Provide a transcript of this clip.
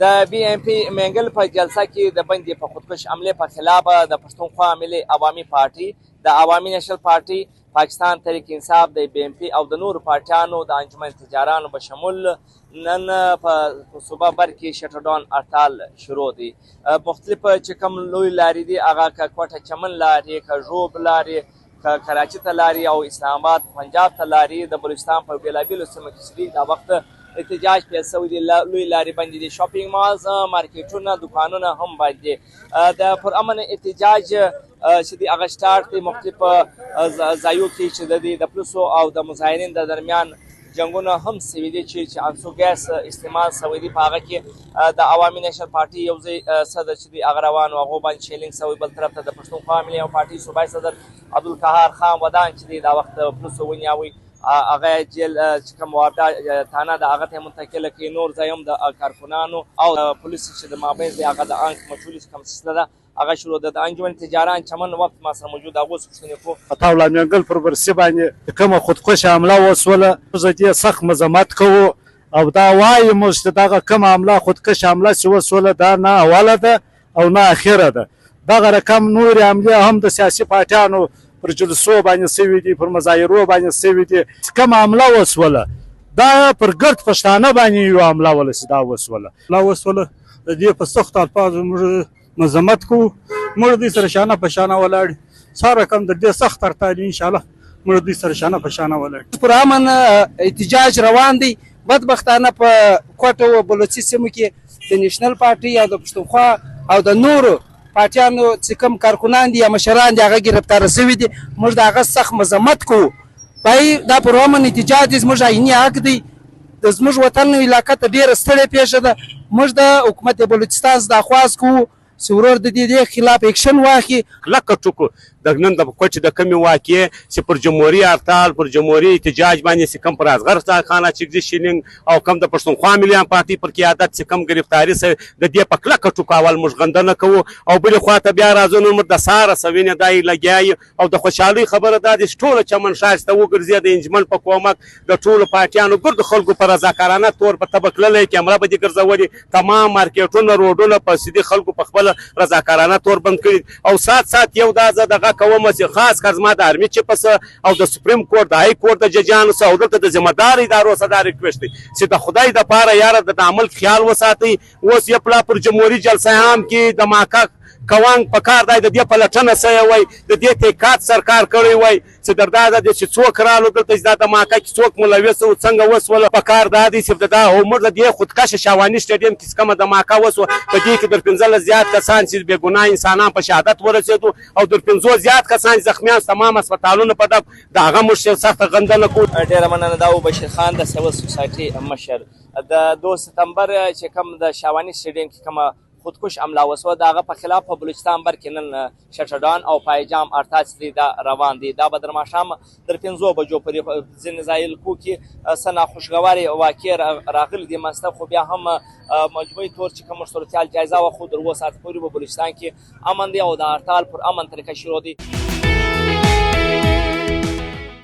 د بي ام پی منګل په جلسه کې د بندي په خودکش حمله په خلاف د پښتونخوا ملي عوامي پارټي د عوامي نېشنل پارټي پاکستان تحریک انصاف د بي ام پی او د نورو پارټیانو د انجمن تجارانو په شمول نن په صوبه بر کې شټر ډاون هړتال شروع دی. مختلف چې کوم لوی لارې دي هغه که کوټه چمن لارې که ژوب لارې که کراچي ته لارې او اسلام آباد پنجاب ته لارې د بلوچستان په بېلابېلو سیمو کې دي دا وخت احتجاج پیل شوی دی. لوی لارې بندې دي، شاپینګ مالز، مارکیټونه، دکانونه هم بند دي. د پرامن احتجاج چې دی هغه سټارټ دی مختلفو ځایو کې چې د پولیسو او د مظاهرین د درمیان جنګونه هم سوي دي چې انسو ګیس استعمال سوی دی. په هغه کې د عوامي نېشنل پارټي یو ځای صدر چې دی هغه روان و، هغو باندې شیلینګ سوی. بل طرف ته د پښتونخوا ملي پارټي صوبایي صدر عبدالقهار خان ودان چې دی دا وخت پولیسو ونیوی، هغه جیل چې کوم وارده تانه د هغه ته منتقله کړي. نور ځای هم د کارکونانو او پولیسو چې د مابین دی هغه د انک مجهولي چې کوم سلسله ده هغه شروع ده. د انجمن تجاران چمن وخت ما سره موجود هغو پوښتنې کوو. عطاالله منګل پر برسي باندې کومه خودکش حمله وسوله، زه دې سخت مذمت کوو او دا وایو موږ چې دغه کومه حمله خودکش حمله چې وسوله دا نه اوله ده او نه اخره ده. دغه رقم نورې حملې هم د سیاسي پارټیانو پر جلسو باندې سوي دي، پر مظاهرو باندې سوي دي. کومه حمله وسوله دا پر ګرد پښتانه باندې یو حمله ولسي دا وسوله د دې په سختو الفاظو موږ مذمت کوو. موږ دوی سره شانه په شانه ولاړ سا رقم د دې سخت ترتال انشاءالله موږ دوی سره شانه په شانه ولاړ. پر امن احتجاج روان دی. بدبختانه په کوټه او بلوچي سیمو کې د نېشنل پارټي او د پښتونخوا او د نورو پارټیانو چې کوم کارکنان دي یا مشران دي هغه ګرفتاره سوي دي. موږ د هغه سخت مذمت کوو. پای دا پر امن احتجاج دی، زموږ عیني حق دی. د زموږ وطن علاقه ته ډېره ستړې پیښه ده. موږ د حکومت بلوچستان څخه خواست کوو چې ورور د دې خلاف اکشن واخلي. کلکه ټکو د نن د کوچ د کمی واقعې چې پر جمهوریت هړتال پر جمهوریت احتجاج باندې چې کم پر اصغر خانه چې شیلینګ او کم د پښتونخوا ملي پارټي پر قیادت چې کم گرفتاری سوی د دې په کلکه ټکو اول موږ غندنه کوو او بلې خواته بیا راځو نور د ساره سوینې دای لګیایي او د خوشحالۍ خبره دا ده چې ټوله چمن ښایسته وګرځي د انجمن په کومک د ټولو پارټیانو ګرد خلکو په رضاکارانه طور په طبق للی کیمره به دې ګرځولي. تمام مارکیټونه روډونه په سیدي خلکو په خپل رضاکارانه طور بند کړي او سات یو دا زه دغه کوم چې خاص کار زما د ارمي چیپس او د سپریم کورټ د های کورټ د ججانو سره او دلته د ذمه دار ادارو سره دا ریکویسټ دی چې د خدای د پاره یاره د عمل خیال وساتئ. اوس یې پلا پر جمهوري جلسه عام کې د ماکا کوانګ په کار دی د دې پلټنه سوی وای، د دې تحقیقات سرکار کړی وای چې دردا ده چې څوک رالو دلته چې دا د ماکا کې څوک ملوث و څنګه وسوله. په کار دا دی چې دا عمر د دې خودکشه شاواني سټیډیم کې کومه د ماکا وسوه په دې کې در 15 زیات کسان چې بې ګناه انسانان په شهادت ورسېدو او در 15 زیات کسان زخمیان تمام هسپتالونو په دب د هغه موږ سخته غندنه کوو. ډېره مننه. دا و بشیر خان د سیول سوسایټي مشر. د 2 سپتمبر چې کوم د شاواني سټیډیم کې کومه خودکش حمله وسوه د هغه په خلاف په بلوچستان بر کې نن شټر ډاون او پایجام هړتال دا روان دي. دا به در ماښام در 5 بجو پورې ځینې ځایلکو کې څه ناخوشګوارې واقعې راغلي دي منځته، خو بیا هم مجموعي طور چې کوم صورتحال جایزه واخلو در 7 ساعت پورې په بلوچستان کې امن دی او د هړتال پر امن طریقه شروع دی.